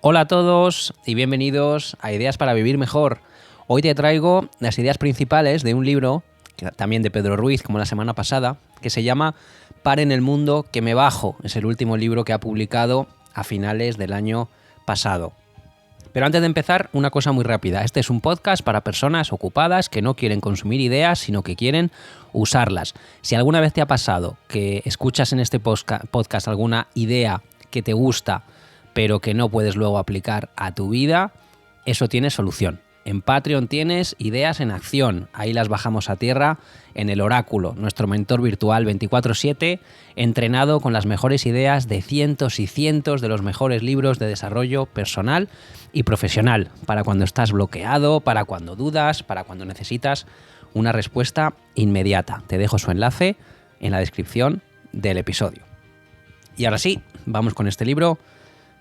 Hola a todos y bienvenidos a Ideas para Vivir Mejor. Hoy te traigo las ideas principales de un libro, también de Pedro Ruiz, como la semana pasada, que se llama Paren el mundo que me bajo. Es el último libro que ha publicado a finales del año pasado. Pero antes de empezar, una cosa muy rápida. Este es un podcast para personas ocupadas que no quieren consumir ideas, sino que quieren usarlas. Si alguna vez te ha pasado que escuchas en este podcast alguna idea que te gusta, pero que no puedes luego aplicar a tu vida, eso tiene solución. En Patreon tienes Ideas en Acción. Ahí las bajamos a tierra en el Oráculo, nuestro mentor virtual 24/7, entrenado con las mejores ideas de cientos y cientos de los mejores libros de desarrollo personal y profesional, para cuando estás bloqueado, para cuando dudas, para cuando necesitas una respuesta inmediata. Te dejo su enlace en la descripción del episodio. Y ahora sí, vamos con este libro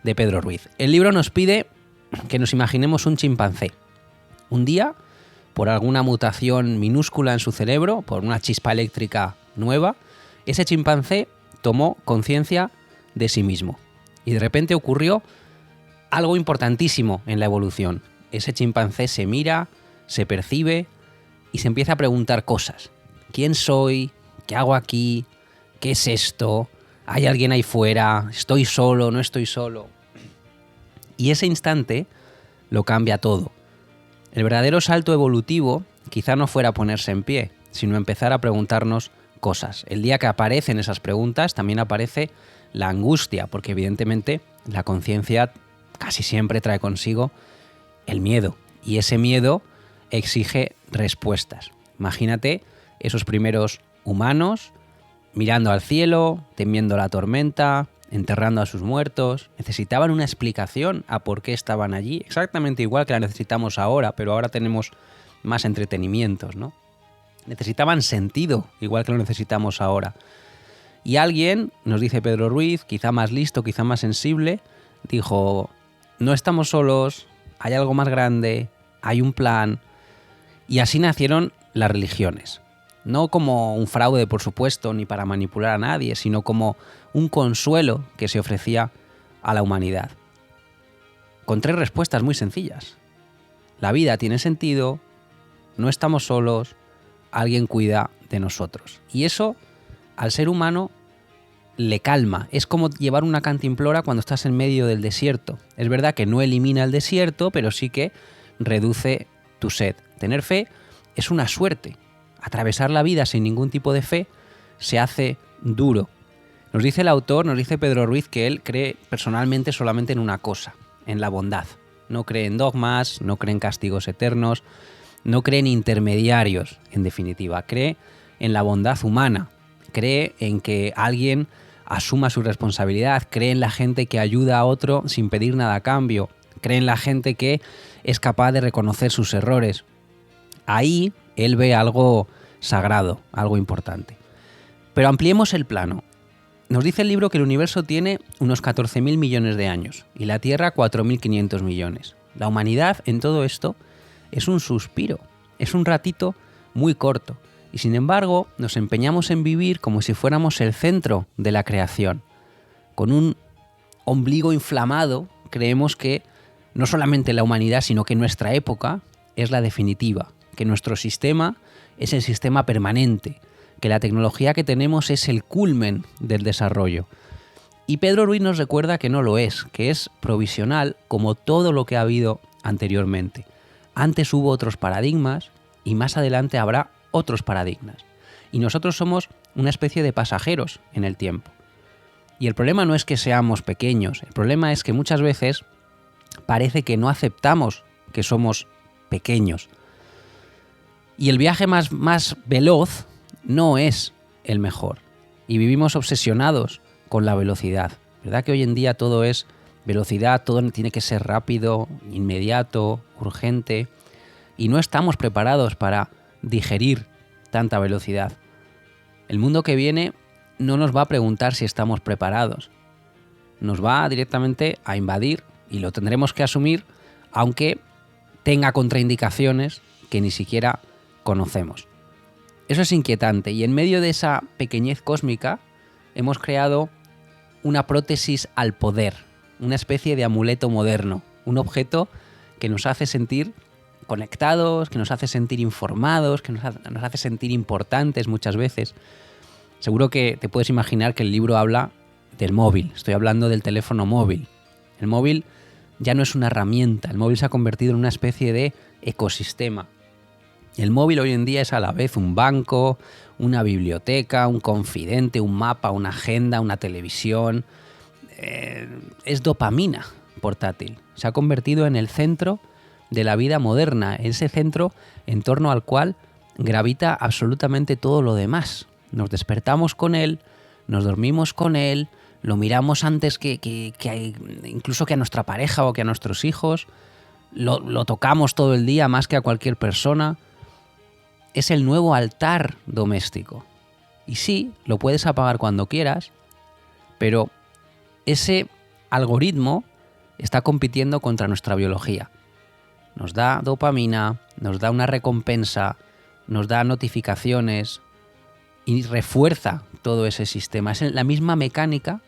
de Pedro Ruiz. El libro nos pide que nos imaginemos un chimpancé. Un día, por alguna mutación minúscula en su cerebro, por una chispa eléctrica nueva, ese chimpancé tomó conciencia de sí mismo. Y de repente ocurrió algo importantísimo en la evolución. Ese chimpancé se mira, se percibe y se empieza a preguntar cosas. ¿Quién soy? ¿Qué hago aquí? ¿Qué es esto? ¿Hay alguien ahí fuera? ¿Estoy solo? ¿No estoy solo? Y ese instante lo cambia todo. El verdadero salto evolutivo quizá no fuera ponerse en pie, sino empezar a preguntarnos cosas. El día que aparecen esas preguntas también aparece la angustia, porque evidentemente la conciencia casi siempre trae consigo el miedo, y ese miedo exige respuestas. Imagínate esos primeros humanos mirando al cielo, temiendo la tormenta, enterrando a sus muertos. Necesitaban una explicación a por qué estaban allí, exactamente igual que la necesitamos ahora, pero ahora tenemos más entretenimientos, ¿no? Necesitaban sentido, igual que lo necesitamos ahora. Y alguien, nos dice Pedro Ruiz, quizá más listo, quizá más sensible, dijo: no estamos solos, hay algo más grande, hay un plan. Y así nacieron las religiones. No como un fraude, por supuesto, ni para manipular a nadie, sino como un consuelo que se ofrecía a la humanidad. Con 3 respuestas muy sencillas. La vida tiene sentido, no estamos solos, alguien cuida de nosotros. Y eso, al ser humano, le calma. Es como llevar una cantimplora cuando estás en medio del desierto. Es verdad que no elimina el desierto, pero sí que reduce tu sed. Tener fe es una suerte. Atravesar la vida sin ningún tipo de fe se hace duro. Nos dice el autor, nos dice Pedro Ruiz, que él cree personalmente solamente en una cosa, en la bondad. No cree en dogmas, no cree en castigos eternos, no cree en intermediarios, en definitiva. Cree en la bondad humana, cree en que alguien asuma su responsabilidad, cree en la gente que ayuda a otro sin pedir nada a cambio, cree en la gente que es capaz de reconocer sus errores. Ahí él ve algo sagrado, algo importante. Pero ampliemos el plano. Nos dice el libro que el universo tiene unos 14.000 millones de años y la Tierra 4.500 millones. La humanidad en todo esto es un suspiro, es un ratito muy corto. Y sin embargo nos empeñamos en vivir como si fuéramos el centro de la creación. Con un ombligo inflamado creemos que no solamente la humanidad, sino que nuestra época es la definitiva, que nuestro sistema es el sistema permanente, que la tecnología que tenemos es el culmen del desarrollo. Y Pedro Ruiz nos recuerda que no lo es, que es provisional como todo lo que ha habido anteriormente. Antes hubo otros paradigmas y más adelante habrá otros paradigmas. Y nosotros somos una especie de pasajeros en el tiempo. Y el problema no es que seamos pequeños, el problema es que muchas veces parece que no aceptamos que somos pequeños. Y el viaje más veloz no es el mejor. Y vivimos obsesionados con la velocidad. ¿Verdad que hoy en día todo es velocidad, todo tiene que ser rápido, inmediato, urgente? Y no estamos preparados para digerir tanta velocidad. El mundo que viene no nos va a preguntar si estamos preparados. Nos va directamente a invadir y lo tendremos que asumir, aunque tenga contraindicaciones que ni siquiera conocemos. Eso es inquietante, y en medio de esa pequeñez cósmica hemos creado una prótesis al poder. una especie de amuleto moderno, un objeto que nos hace sentir conectados, que nos hace sentir informados, que nos hace sentir importantes muchas veces. Seguro que te puedes imaginar que el libro habla del móvil, estoy hablando del teléfono móvil. El móvil ya no es una herramienta, el móvil se ha convertido en una especie de ecosistema. El móvil hoy en día es a la vez un banco, una biblioteca, un confidente, un mapa, una agenda, una televisión. Es dopamina portátil. Se ha convertido en el centro de la vida moderna, ese centro en torno al cual gravita absolutamente todo lo demás. Nos despertamos con él, nos dormimos con él, lo miramos antes que incluso que a nuestra pareja o que a nuestros hijos, lo tocamos todo el día más que a cualquier persona. Es el nuevo altar doméstico. Y sí, lo puedes apagar cuando quieras, pero ese algoritmo está compitiendo contra nuestra biología. Nos da dopamina, nos da una recompensa, nos da notificaciones y refuerza todo ese sistema. Es la misma mecánica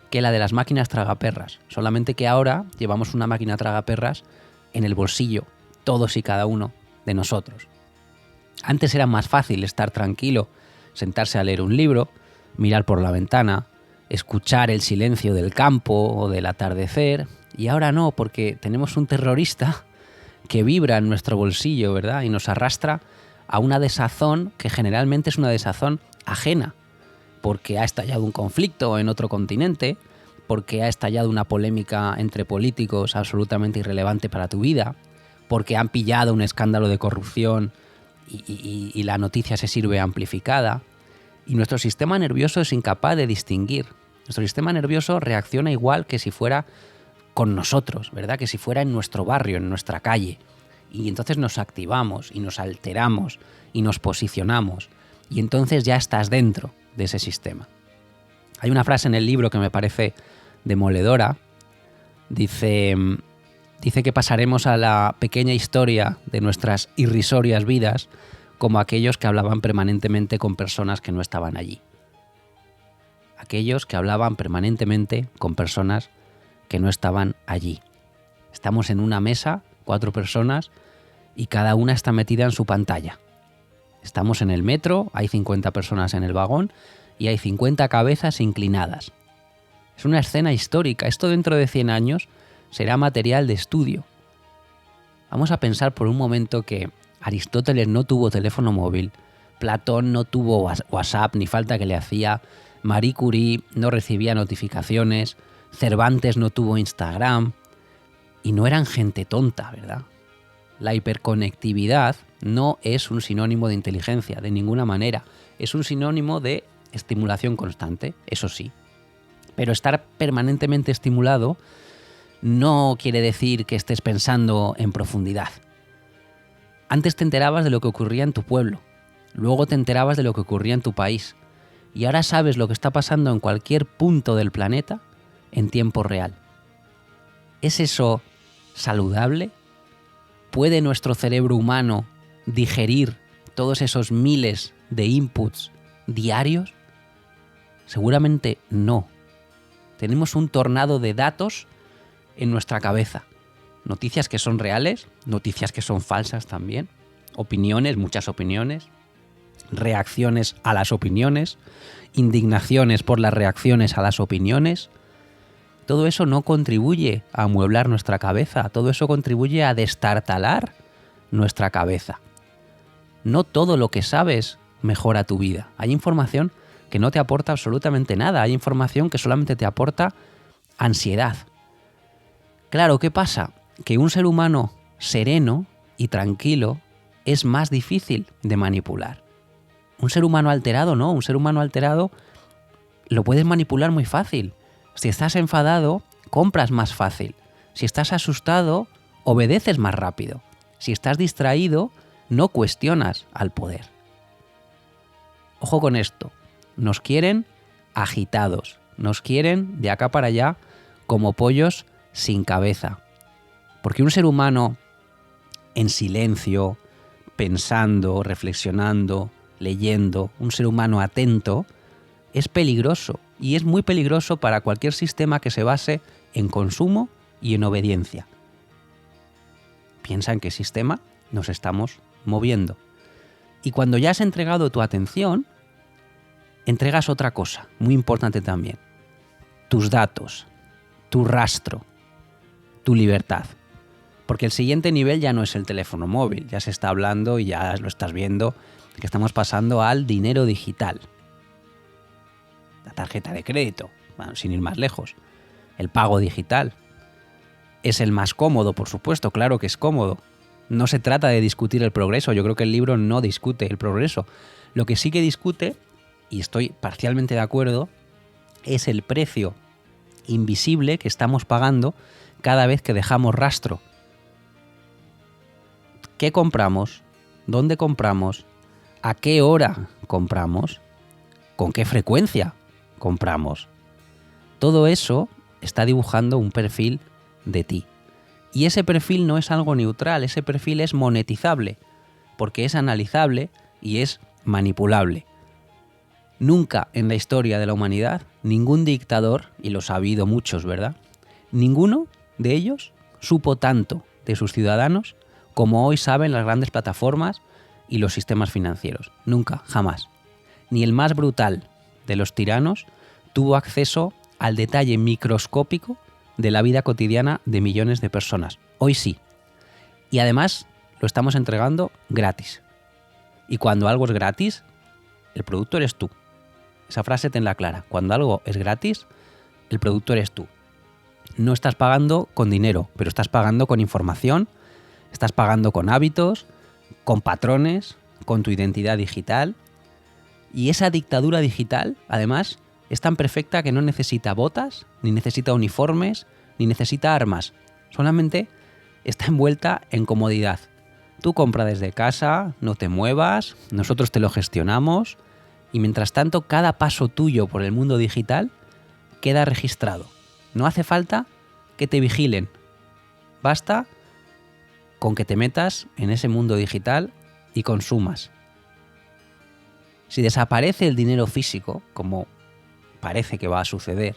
que la de las máquinas tragaperras, solamente que ahora llevamos una máquina tragaperras en el bolsillo, todos y cada uno de nosotros. Antes era más fácil estar tranquilo, sentarse a leer un libro, mirar por la ventana, escuchar el silencio del campo o del atardecer, y ahora no, porque tenemos un terrorista que vibra en nuestro bolsillo, ¿verdad? Y nos arrastra a una desazón que generalmente es una desazón ajena, porque ha estallado un conflicto en otro continente, porque ha estallado una polémica entre políticos absolutamente irrelevante para tu vida, porque han pillado un escándalo de corrupción y la noticia se sirve amplificada, y nuestro sistema nervioso es incapaz de distinguir. Nuestro sistema nervioso reacciona igual que si fuera con nosotros, ¿verdad? Que si fuera en nuestro barrio, en nuestra calle. Y entonces nos activamos y nos alteramos y nos posicionamos. Y entonces ya estás dentro de ese sistema. Hay una frase en el libro que me parece demoledora. Dice que pasaremos a la pequeña historia de nuestras irrisorias vidas como aquellos que hablaban permanentemente con personas que no estaban allí. Aquellos que hablaban permanentemente con personas que no estaban allí. Estamos en una mesa, 4 personas, y cada una está metida en su pantalla. Estamos en el metro, hay 50 personas en el vagón y hay 50 cabezas inclinadas. Es una escena histórica. Esto dentro de 100 años será material de estudio. Vamos a pensar por un momento que Aristóteles no tuvo teléfono móvil, Platón no tuvo WhatsApp, ni falta que le hacía, Marie Curie no recibía notificaciones, Cervantes no tuvo Instagram, y no eran gente tonta, ¿verdad? La hiperconectividad no es un sinónimo de inteligencia, de ninguna manera. Es un sinónimo de estimulación constante, eso sí. Pero estar permanentemente estimulado no quiere decir que estés pensando en profundidad. Antes te enterabas de lo que ocurría en tu pueblo, luego te enterabas de lo que ocurría en tu país, y ahora sabes lo que está pasando en cualquier punto del planeta en tiempo real. ¿Es eso saludable? ¿Puede nuestro cerebro humano digerir todos esos miles de inputs diarios? Seguramente no. Tenemos un tornado de datos en nuestra cabeza. Noticias que son reales, noticias que son falsas también, opiniones, muchas opiniones, reacciones a las opiniones, indignaciones por las reacciones a las opiniones. Todo eso no contribuye a amueblar nuestra cabeza, todo eso contribuye a destartalar nuestra cabeza. No todo lo que sabes mejora tu vida. Hay información que no te aporta absolutamente nada, hay información que solamente te aporta ansiedad. Claro, ¿qué pasa? Que un ser humano sereno y tranquilo es más difícil de manipular. Un ser humano alterado no, un ser humano alterado lo puedes manipular muy fácil. Si estás enfadado, compras más fácil. Si estás asustado, obedeces más rápido. Si estás distraído, no cuestionas al poder. Ojo con esto. Nos quieren agitados. Nos quieren de acá para allá como pollos sin cabeza. Porque un ser humano en silencio, pensando, reflexionando, leyendo, un ser humano atento, es peligroso. Y es muy peligroso para cualquier sistema que se base en consumo y en obediencia. Piensa en qué sistema nos estamos moviendo. Y cuando ya has entregado tu atención, entregas otra cosa, muy importante también. Tus datos, tu rastro, tu libertad. Porque el siguiente nivel ya no es el teléfono móvil, ya se está hablando y ya lo estás viendo, que estamos pasando al dinero digital. La tarjeta de crédito, bueno, sin ir más lejos. El pago digital. Es el más cómodo, por supuesto, claro que es cómodo. No se trata de discutir el progreso, yo creo que el libro no discute el progreso. Lo que sí que discute, y estoy parcialmente de acuerdo, es el precio invisible que estamos pagando cada vez que dejamos rastro. ¿Qué compramos? ¿Dónde compramos? ¿A qué hora compramos? ¿Con qué frecuencia compramos? Todo eso está dibujando un perfil de ti. Y ese perfil no es algo neutral, ese perfil es monetizable, porque es analizable y es manipulable. Nunca en la historia de la humanidad, ningún dictador, y los ha habido muchos, ¿verdad? Ninguno de ellos supo tanto de sus ciudadanos como hoy saben las grandes plataformas y los sistemas financieros. Nunca, jamás. Ni el más brutal de los tiranos tuvo acceso al detalle microscópico de la vida cotidiana de millones de personas. Hoy sí. Y además lo estamos entregando gratis. Y cuando algo es gratis, el producto eres tú. Esa frase tenla clara. Cuando algo es gratis, el producto eres tú. No estás pagando con dinero, pero estás pagando con información, estás pagando con hábitos, con patrones, con tu identidad digital. Y esa dictadura digital, además, es tan perfecta que no necesita botas, ni necesita uniformes, ni necesita armas. Solamente está envuelta en comodidad. Tú compra desde casa, no te muevas, nosotros te lo gestionamos y mientras tanto cada paso tuyo por el mundo digital queda registrado. No hace falta que te vigilen. Basta con que te metas en ese mundo digital y consumas. Si desaparece el dinero físico, como parece que va a suceder,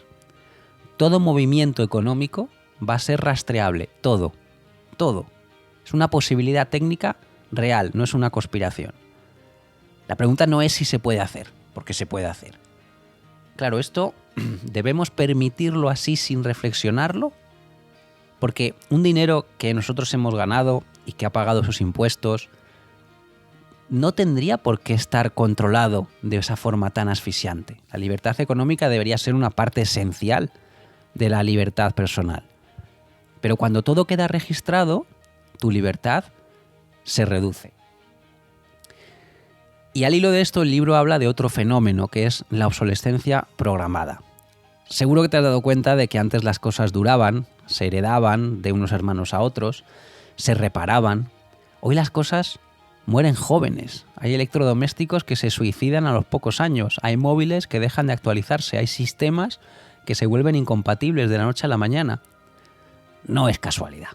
todo movimiento económico va a ser rastreable. Todo. Es una posibilidad técnica real, no es una conspiración. La pregunta no es si se puede hacer, porque se puede hacer. Claro, esto debemos permitirlo así sin reflexionarlo, porque un dinero que nosotros hemos ganado y que ha pagado sus impuestos no tendría por qué estar controlado de esa forma tan asfixiante. La libertad económica debería ser una parte esencial de la libertad personal. Pero cuando todo queda registrado, tu libertad se reduce. Y al hilo de esto, el libro habla de otro fenómeno, que es la obsolescencia programada. Seguro que te has dado cuenta de que antes las cosas duraban, se heredaban de unos hermanos a otros, se reparaban. Hoy las cosas mueren jóvenes. Hay electrodomésticos que se suicidan a los pocos años. Hay móviles que dejan de actualizarse. Hay sistemas que se vuelven incompatibles de la noche a la mañana. No es casualidad.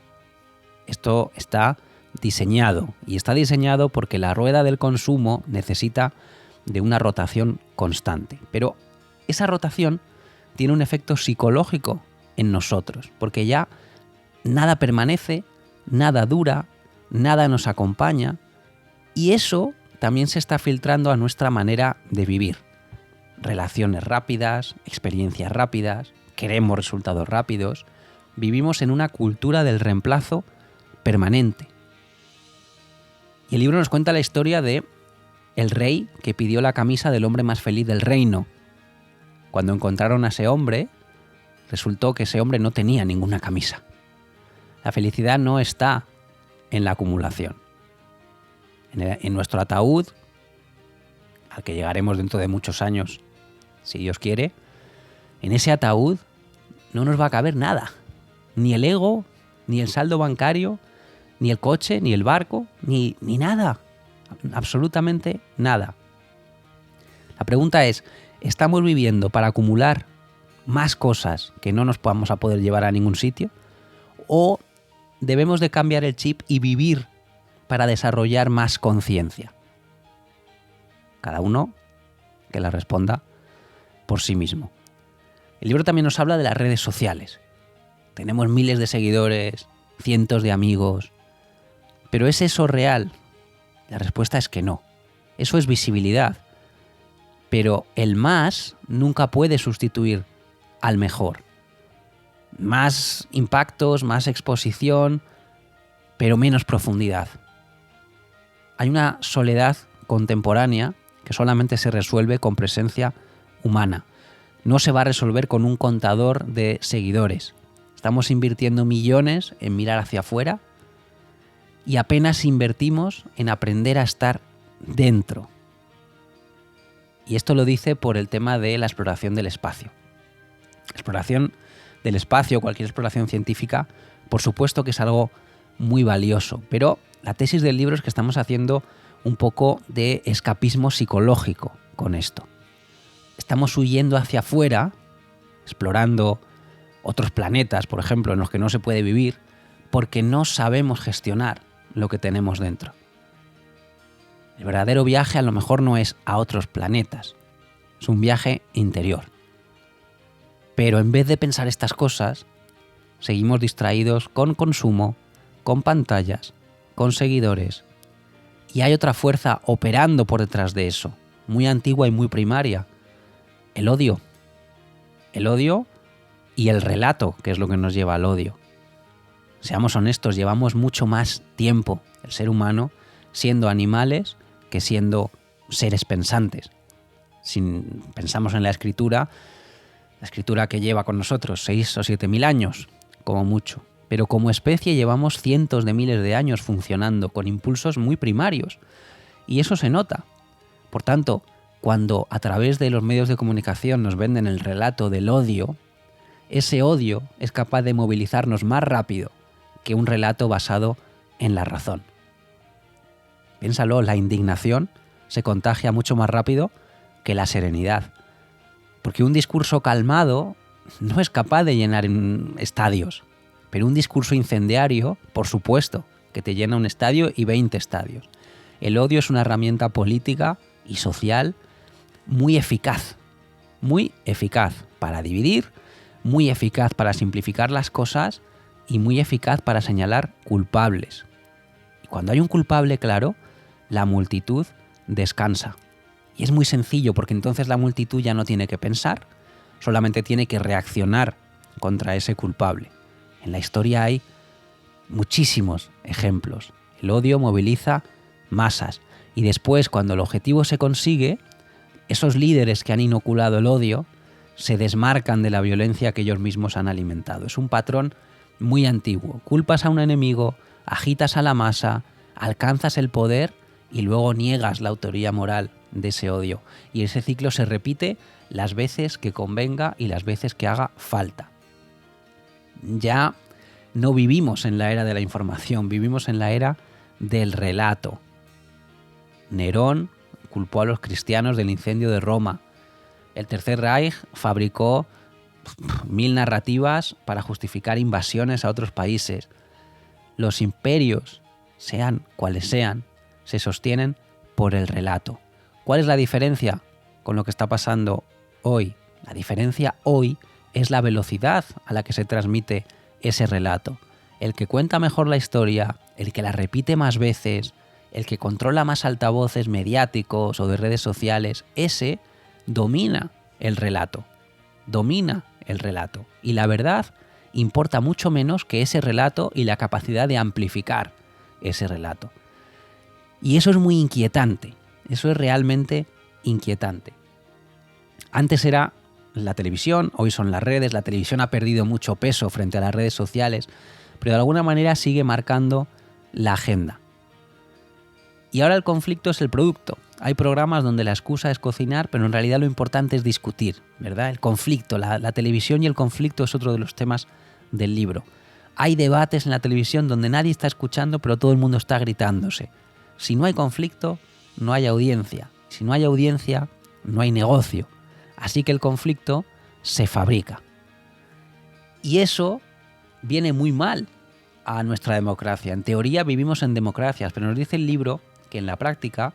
Esto está diseñado. Y está diseñado porque la rueda del consumo necesita de una rotación constante. Pero esa rotación tiene un efecto psicológico en nosotros. Porque ya nada permanece, nada dura, nada nos acompaña. Y eso también se está filtrando a nuestra manera de vivir. Relaciones rápidas, experiencias rápidas, queremos resultados rápidos. Vivimos en una cultura del reemplazo permanente. Y el libro nos cuenta la historia de el rey que pidió la camisa del hombre más feliz del reino. Cuando encontraron a ese hombre, resultó que ese hombre no tenía ninguna camisa. La felicidad no está en la acumulación. En nuestro ataúd, al que llegaremos dentro de muchos años, si Dios quiere, en ese ataúd no nos va a caber nada. Ni el ego, ni el saldo bancario, ni el coche, ni el barco, ni nada. Absolutamente nada. La pregunta es, ¿estamos viviendo para acumular más cosas que no nos vamos a poder llevar a ningún sitio? ¿O debemos de cambiar el chip y vivir para desarrollar más conciencia? Cada uno que la responda por sí mismo. El libro también nos habla de las redes sociales. tenemos miles de seguidores, cientos de amigos. ¿Pero es eso real? La respuesta es que no. Eso es visibilidad. Pero el más nunca puede sustituir al mejor. Más impactos, más exposición, pero menos profundidad. Hay una soledad contemporánea que solamente se resuelve con presencia humana. No se va a resolver con un contador de seguidores. Estamos invirtiendo millones en mirar hacia afuera y apenas invertimos en aprender a estar dentro. Y esto lo dice por el tema de la exploración del espacio. La exploración del espacio, cualquier exploración científica, por supuesto que es algo muy valioso, pero la tesis del libro es que estamos haciendo un poco de escapismo psicológico con esto. Estamos huyendo hacia afuera, explorando otros planetas, por ejemplo, en los que no se puede vivir, porque no sabemos gestionar lo que tenemos dentro. El verdadero viaje a lo mejor no es a otros planetas, es un viaje interior. Pero en vez de pensar estas cosas, seguimos distraídos con consumo, con pantallas, con seguidores. Y hay otra fuerza operando por detrás de eso, muy antigua y muy primaria: el odio. El odio y el relato, que es lo que nos lleva al odio. Seamos honestos, llevamos mucho más tiempo, el ser humano, siendo animales que siendo seres pensantes. Si pensamos en la escritura que lleva con nosotros 6 o 7 mil años, como mucho. Pero como especie llevamos cientos de miles de años funcionando con impulsos muy primarios. Y eso se nota. Por tanto, cuando a través de los medios de comunicación nos venden el relato del odio, ese odio es capaz de movilizarnos más rápido que un relato basado en la razón. Piénsalo, la indignación se contagia mucho más rápido que la serenidad. Porque un discurso calmado no es capaz de llenar estadios. Pero un discurso incendiario, por supuesto, que te llena un estadio y 20 estadios. El odio es una herramienta política y social muy eficaz para dividir, muy eficaz para simplificar las cosas y muy eficaz para señalar culpables. Y cuando hay un culpable claro, la multitud descansa. Y es muy sencillo, porque entonces la multitud ya no tiene que pensar, solamente tiene que reaccionar contra ese culpable. En la historia hay muchísimos ejemplos. El odio moviliza masas y después, cuando el objetivo se consigue, esos líderes que han inoculado el odio se desmarcan de la violencia que ellos mismos han alimentado. Es un patrón muy antiguo. Culpas a un enemigo, agitas a la masa, alcanzas el poder y luego niegas la autoría moral de ese odio. Y ese ciclo se repite las veces que convenga y las veces que haga falta. Ya no vivimos en la era de la información, vivimos en la era del relato. Nerón culpó a los cristianos del incendio de Roma. El Tercer Reich fabricó 1000 narrativas para justificar invasiones a otros países. Los imperios, sean cuales sean, se sostienen por el relato. ¿Cuál es la diferencia con lo que está pasando hoy? La diferencia hoy es la velocidad a la que se transmite ese relato. El que cuenta mejor la historia, el que la repite más veces, el que controla más altavoces mediáticos o de redes sociales, ese domina el relato. Domina el relato. Y la verdad importa mucho menos que ese relato y la capacidad de amplificar ese relato. Y eso es muy inquietante. Eso es realmente inquietante. Antes era la televisión, hoy son las redes. La televisión ha perdido mucho peso frente a las redes sociales, pero de alguna manera sigue marcando la agenda. Y ahora el conflicto es el producto. Hay programas donde la excusa es cocinar, pero en realidad lo importante es discutir, ¿verdad? El conflicto, la televisión y el conflicto es otro de los temas del libro. Hay debates en la televisión donde nadie está escuchando, pero todo el mundo está gritándose. Si no hay conflicto, no hay audiencia. Si no hay audiencia, no hay negocio. Así que el conflicto se fabrica. Y eso viene muy mal a nuestra democracia. En teoría vivimos en democracias, pero nos dice el libro que en la práctica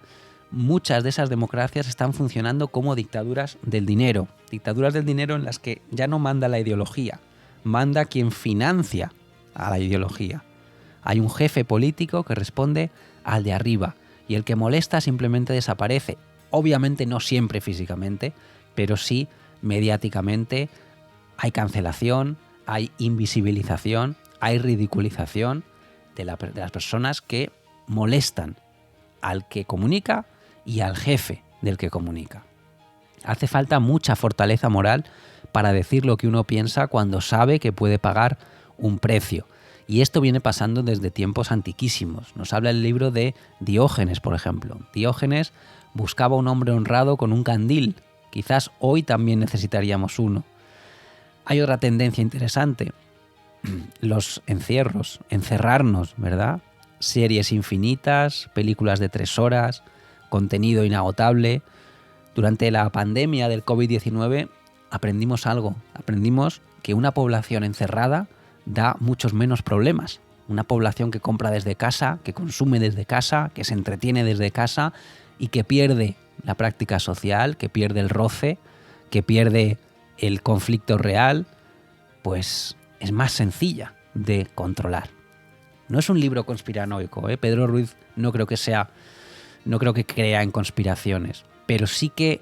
muchas de esas democracias están funcionando como dictaduras del dinero. Dictaduras del dinero en las que ya no manda la ideología, manda quien financia a la ideología. Hay un jefe político que responde al de arriba y el que molesta simplemente desaparece. Obviamente no siempre físicamente, pero sí mediáticamente. Hay cancelación, hay invisibilización, hay ridiculización de las personas que molestan al que comunica y al jefe del que comunica. Hace falta mucha fortaleza moral para decir lo que uno piensa cuando sabe que puede pagar un precio. Y esto viene pasando desde tiempos antiquísimos. Nos habla el libro de Diógenes, por ejemplo. Diógenes buscaba un hombre honrado con un candil. Quizás hoy también necesitaríamos uno. Hay otra tendencia interesante. Los encierros, encerrarnos, ¿verdad? Series infinitas, películas de 3 horas, contenido inagotable. Durante la pandemia del COVID-19 aprendimos algo. Aprendimos que una población encerrada da muchos menos problemas. Una población que compra desde casa, que consume desde casa, que se entretiene desde casa y que pierde la práctica social, que pierde el roce, que pierde el conflicto real, pues es más sencilla de controlar. No es un libro conspiranoico, ¿eh? Pedro Ruiz no creo que crea en conspiraciones, pero sí que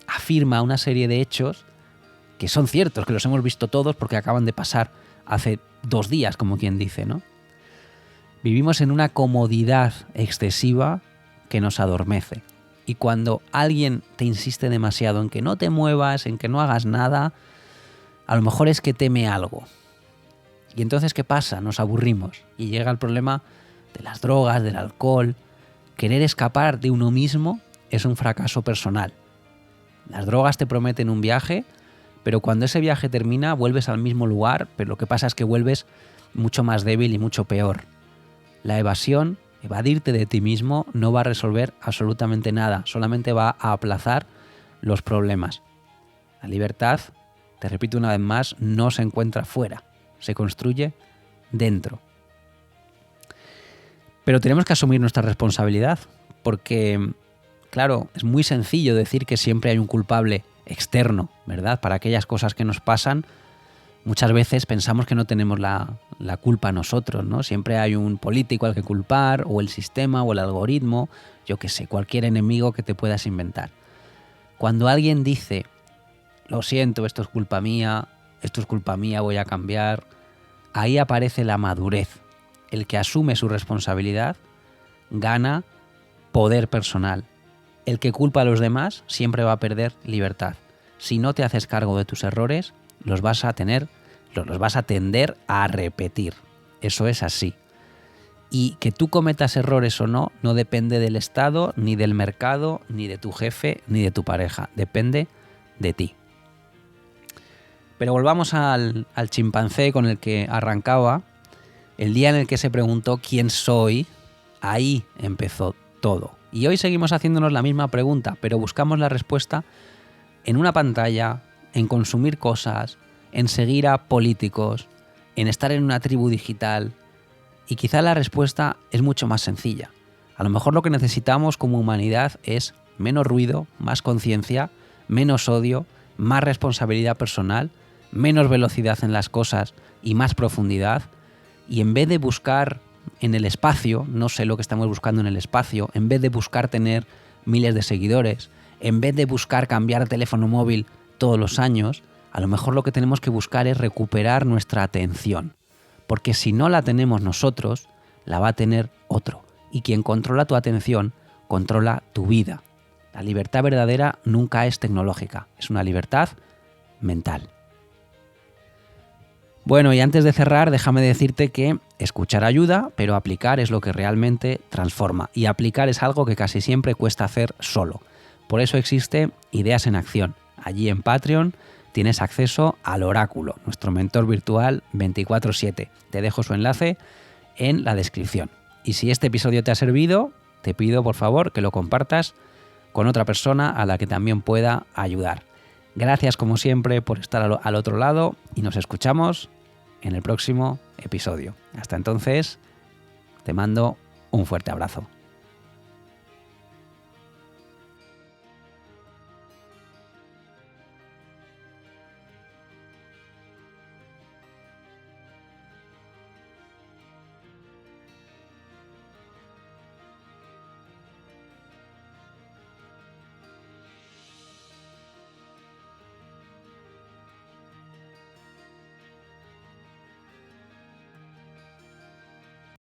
afirma una serie de hechos que son ciertos, que los hemos visto todos porque acaban de pasar hace 2 días, como quien dice, ¿no? Vivimos en una comodidad excesiva que nos adormece. Y cuando alguien te insiste demasiado en que no te muevas, en que no hagas nada, a lo mejor es que teme algo. Y entonces, ¿qué pasa? Nos aburrimos. Y llega el problema de las drogas, del alcohol. Querer escapar de uno mismo es un fracaso personal. Las drogas te prometen un viaje, pero cuando ese viaje termina vuelves al mismo lugar, pero lo que pasa es que vuelves mucho más débil y mucho peor. La evasión, evadirte de ti mismo, no va a resolver absolutamente nada, solamente va a aplazar los problemas. La libertad, te repito una vez más, no se encuentra fuera, se construye dentro. Pero tenemos que asumir nuestra responsabilidad, porque, claro, es muy sencillo decir que siempre hay un culpable externo, ¿verdad? Para aquellas cosas que nos pasan, muchas veces pensamos que no tenemos la culpa nosotros, ¿no? Siempre hay un político al que culpar, o el sistema, o el algoritmo, yo qué sé, cualquier enemigo que te puedas inventar. Cuando alguien dice, lo siento, esto es culpa mía, voy a cambiar, ahí aparece la madurez. El que asume su responsabilidad gana poder personal. El que culpa a los demás siempre va a perder libertad. Si no te haces cargo de tus errores, los vas a tender a repetir. Eso es así. Y que tú cometas errores o no, no depende del Estado, ni del mercado, ni de tu jefe, ni de tu pareja. Depende de ti. Pero volvamos al chimpancé con el que arrancaba. El día en el que se preguntó quién soy, ahí empezó todo. Y hoy seguimos haciéndonos la misma pregunta, pero buscamos la respuesta en una pantalla, en consumir cosas, en seguir a políticos, en estar en una tribu digital. Y quizá la respuesta es mucho más sencilla. A lo mejor lo que necesitamos como humanidad es menos ruido, más conciencia, menos odio, más responsabilidad personal, menos velocidad en las cosas y más profundidad. Y en vez de buscar en el espacio, no sé lo que estamos buscando en el espacio, en vez de buscar tener miles de seguidores, en vez de buscar cambiar de teléfono móvil todos los años, a lo mejor lo que tenemos que buscar es recuperar nuestra atención. Porque si no la tenemos nosotros, la va a tener otro. Y quien controla tu atención, controla tu vida. La libertad verdadera nunca es tecnológica, es una libertad mental. Bueno, y antes de cerrar, déjame decirte que escuchar ayuda, pero aplicar es lo que realmente transforma. Y aplicar es algo que casi siempre cuesta hacer solo. Por eso existe Ideas en Acción. Allí en Patreon tienes acceso al Oráculo, nuestro mentor virtual 24/7. Te dejo su enlace en la descripción. Y si este episodio te ha servido, te pido por favor que lo compartas con otra persona a la que también pueda ayudar. Gracias como siempre por estar al otro lado y nos escuchamos en el próximo episodio. Hasta entonces, te mando un fuerte abrazo.